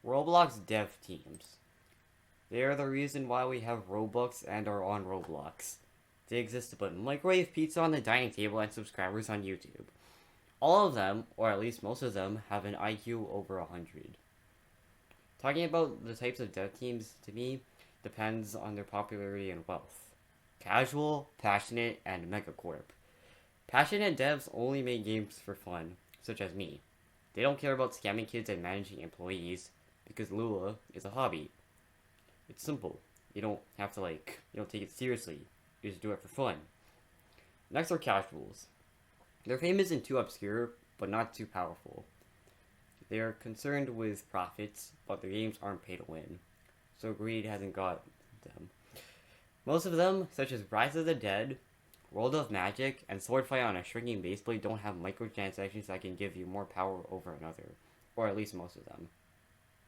Roblox dev teams. They are the reason why we have Robux and are on Roblox. They exist to put microwave pizza on the dining table and subscribers on YouTube. All of them, or at least most of them, have an IQ over 100. Talking about the types of dev teams, to me, depends on their popularity and wealth. Casual, passionate, and Megacorp. Passionate devs only make games for fun, such as me. They don't care about scamming kids and managing employees, because Lula is a hobby. It's simple. You don't have to you don't take it seriously. You just do it for fun. Next are casuals. Their fame isn't too obscure, but not too powerful. They are concerned with profits, but their games aren't pay to win. So greed hasn't got them. Most of them, such as Rise of the Dead, World of Magic, and Swordfight on a Shrinking Baseblade don't have microtransactions that can give you more power over another. Or at least most of them.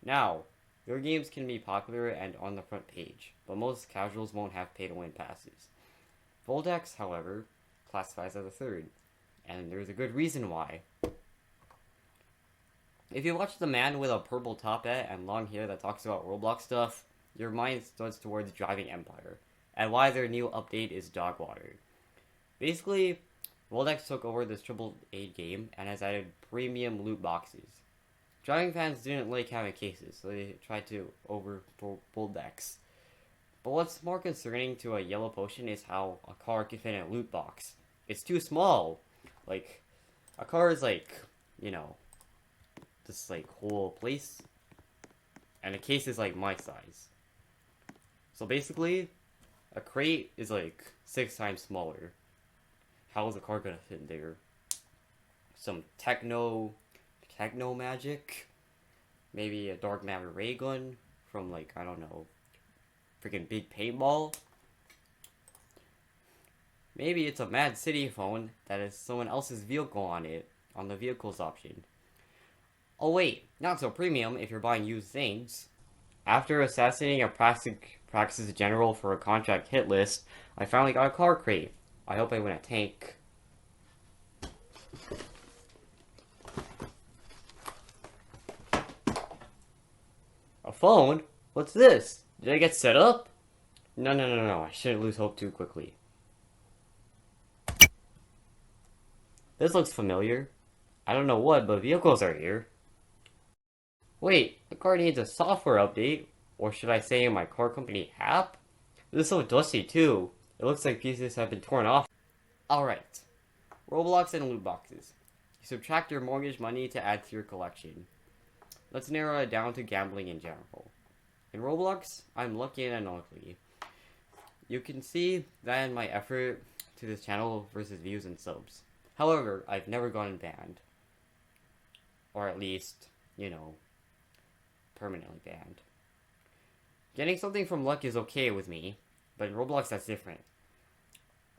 Now, your games can be popular and on the front page, but most casuals won't have pay-to-win passes. Voldex, however, classifies as a third, and there's a good reason why. If you watch the man with a purple top hat and long hair that talks about Roblox stuff, your mind starts towards Driving Empire, and why their new update is dog water. Basically, Voldex took over this AAA game and has added premium loot boxes. Driving fans didn't like having cases, so they tried to overpull Voldex. But what's more concerning to a yellow potion is how a car can fit in a loot box. It's too small. A car is this whole place, and a case is my size. So basically, a crate is 6 times smaller. How is a car gonna fit in there? Some techno magic, maybe a dark matter ray gun from I don't know, freaking big paintball. Maybe it's a Mad City phone that has someone else's vehicle on it, on the vehicles option. Oh wait, not so premium if you're buying used things. After assassinating a Praxis general for a contract hit list, I finally got a car crate. I hope I win a tank. A phone? What's this? Did I get set up? No, I shouldn't lose hope too quickly. This looks familiar. I don't know what, but vehicles are here. Wait, the car needs a software update, or should I say my car company app? This is so dusty too. It looks like pieces have been torn off. Alright. Roblox and loot boxes. You subtract your mortgage money to add to your collection. Let's narrow it down to gambling in general. In Roblox, I'm lucky and unlucky. You can see that in my effort to this channel versus views and subs. However, I've never gotten banned. Or at least, permanently banned. Getting something from luck is okay with me, but in Roblox that's different.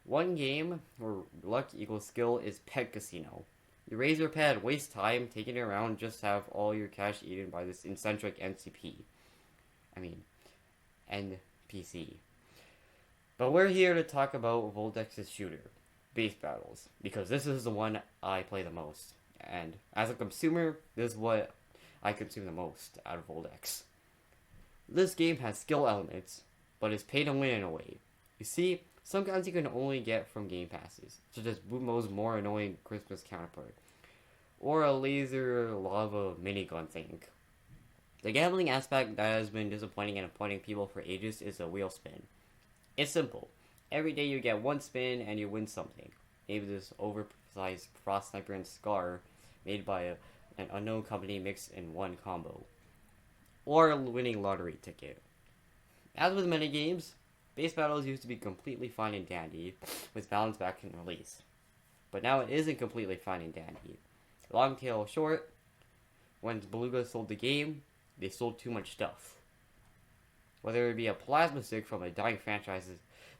One game where luck equals skill is Pet Casino. You raise your pet, waste time, taking it around, just have all your cash eaten by this eccentric NPC. But we're here to talk about Voldex's shooter, Base Battles, because this is the one I play the most. And as a consumer, this is what I consume the most out of Voldex. This game has skill elements, but is pay to win in a way. You see, some guns you can only get from game passes, such as Bumo's more annoying Christmas counterpart, or a laser lava minigun thing. The gambling aspect that has been disappointing and appointing people for ages is a wheel spin. It's simple. Every day you get one spin and you win something. Maybe this oversized Frost Sniper and Scar made by an unknown company mixed in one combo. Or a winning lottery ticket. As with many games, Base Battles used to be completely fine and dandy, with balance back in release. But now it isn't completely fine and dandy. Long tail short, when Beluga sold the game, they sold too much stuff. Whether it be a plasma stick from a dying franchise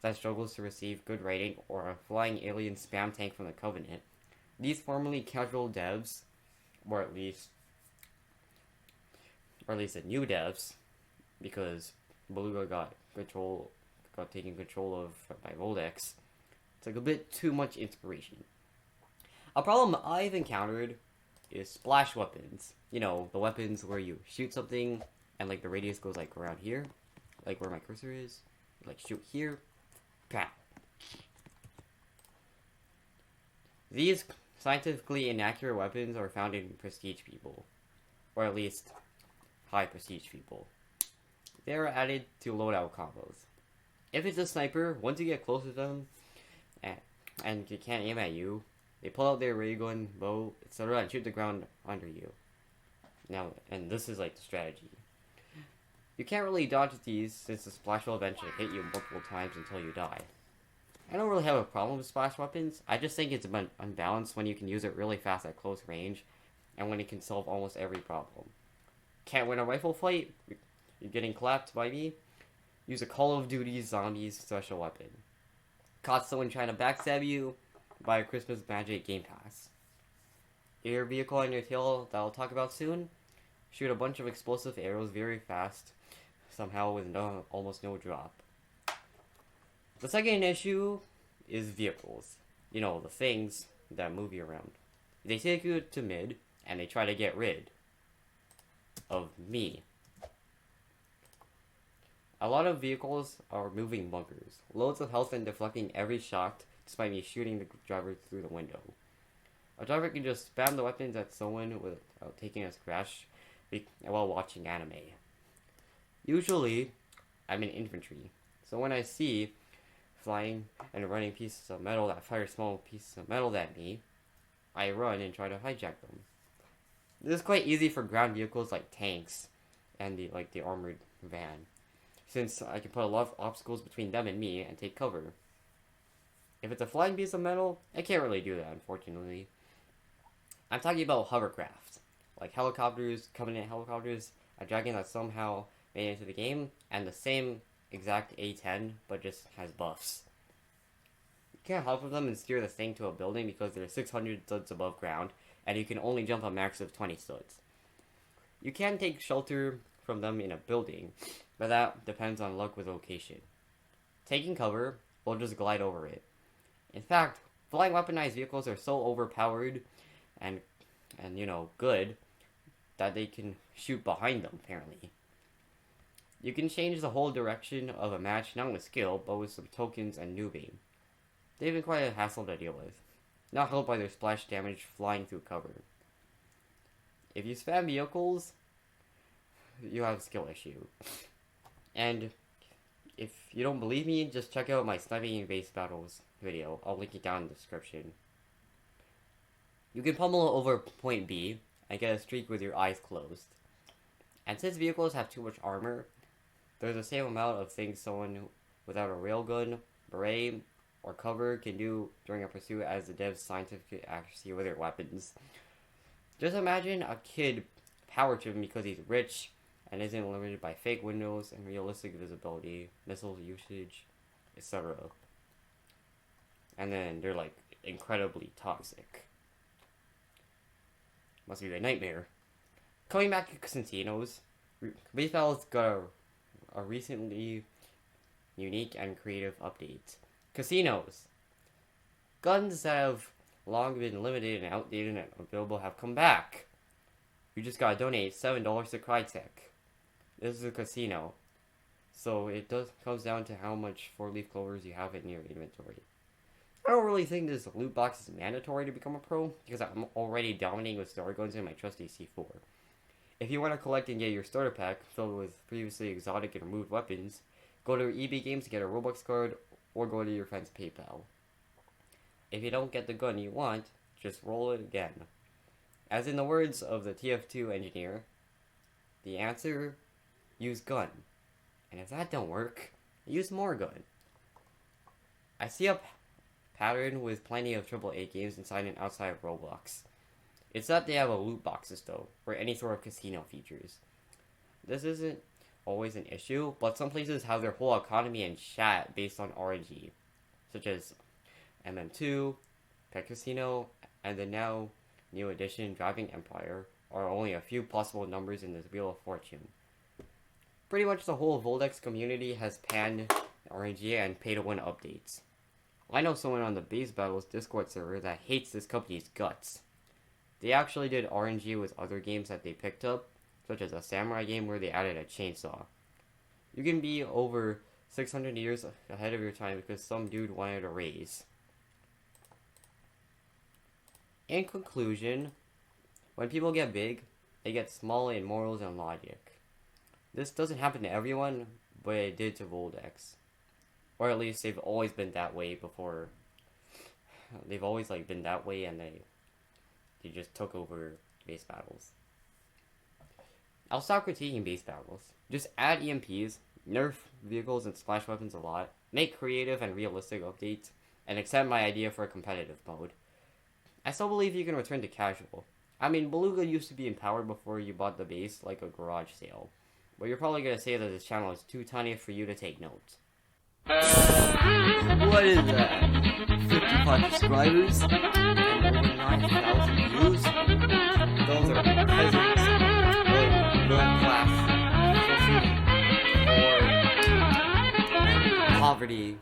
that struggles to receive good rating, or a flying alien spam tank from the Covenant, these formerly casual devs, or at least the new devs, because Beluga got taken control of by Voldex, took a bit too much inspiration. A problem I've encountered is splash weapons. You know, the weapons where you shoot something and like the radius goes like around here, like where my cursor is. Like shoot here, pow. These scientifically inaccurate weapons are found in prestige people, or at least high prestige people. They are added to loadout combos. If it's a sniper, once you get close to them, and they can't aim at you, they pull out their ray gun, bow, etc., and shoot the ground under you. Now, and this is like the strategy. You can't really dodge these since the splash will eventually hit you multiple times until you die. I don't really have a problem with splash weapons. I just think it's unbalanced when you can use it really fast at close range, and when it can solve almost every problem. Can't win a rifle fight? You're getting clapped by me? Use a Call of Duty Zombies special weapon. Caught someone trying to backstab you? Buy a Christmas Magic Game Pass. Air vehicle on your tail that I'll talk about soon? Shoot a bunch of explosive arrows very fast, somehow with almost no drop. The second issue is vehicles. You know, the things that move you around. They take you to mid, and they try to get rid of me. A lot of vehicles are moving bunkers, loads of health and deflecting every shot, despite me shooting the driver through the window. A driver can just spam the weapons at someone without taking a scratch while watching anime. Usually, I'm in infantry, so when I see flying and running pieces of metal that fire small pieces of metal at me, I run and try to hijack them. This is quite easy for ground vehicles like tanks and the armored van, since I can put a lot of obstacles between them and me and take cover. If it's a flying piece of metal, I can't really do that, unfortunately. I'm talking about hovercraft, like helicopters, Covenant helicopters, a dragon that somehow made it into the game, and the same exact A-10, but just has buffs. You can't hop with them and steer the thing to a building because they're 600 studs above ground, and you can only jump a max of 20 studs. You can take shelter from them in a building, but that depends on luck with location. Taking cover, we'll just glide over it. In fact, flying weaponized vehicles are so overpowered and good that they can shoot behind them, apparently. You can change the whole direction of a match, not with skill, but with some tokens and noobing. They've been quite a hassle to deal with, not helped by their splash damage flying through cover. If you spam vehicles, you have a skill issue. And if you don't believe me, just check out my sniping and base battles video. I'll link it down in the description. You can pummel over point B and get a streak with your eyes closed. And since vehicles have too much armor, there's the same amount of things someone without a railgun, beret, or cover can do during a pursuit as the dev's scientific accuracy with their weapons. Just imagine a kid power tripping because he's rich and isn't limited by fake windows and realistic visibility, missile usage, etc. And then they're like incredibly toxic. Must be a nightmare. Coming back to casinos, Base Battles got a recently unique and creative update. Casinos. Guns that have long been limited and outdated and available have come back. You just gotta donate $7 to Crytek. This is a casino, so it comes down to how much 4-leaf clovers you have in your inventory. I don't really think this loot box is mandatory to become a pro, because I'm already dominating with starter guns in my trusty C4. If you want to collect and get your starter pack filled with previously exotic and removed weapons, go to EB Games to get a Roblox card, or go to your friend's PayPal. If you don't get the gun you want, just roll it again. As in the words of the TF2 engineer, the answer, use gun. And if that don't work, use more gun. I see a pattern with plenty of AAA games inside and outside of Roblox. It's that they have a loot boxes though, for any sort of casino features. This isn't always an issue, but some places have their whole economy and chat based on RNG, such as MM2, Pet Casino, and the now new edition Driving Empire are only a few possible numbers in this Wheel of Fortune. Pretty much the whole Voldex community has panned RNG and pay-to-win updates. I know someone on the Base Battles Discord server that hates this company's guts. They actually did RNG with other games that they picked up, such as a samurai game where they added a chainsaw. You can be over 600 years ahead of your time because some dude wanted a raise. In conclusion, when people get big, they get small in morals and logic. This doesn't happen to everyone, but it did to Voldex. Or at least they've always been that way before. They've always been that way, and they just took over base battles. I'll stop critiquing base battles. Just add EMPs, nerf vehicles and splash weapons a lot, make creative and realistic updates, and accept my idea for a competitive mode. I still believe you can return to casual. I mean, Beluga used to be empowered before you bought the base like a garage sale. But you're probably going to say that this channel is too tiny for you to take notes. What is that? 55 subscribers? And over 9,000 views? Those are peasants, middle class, poor, and poverty.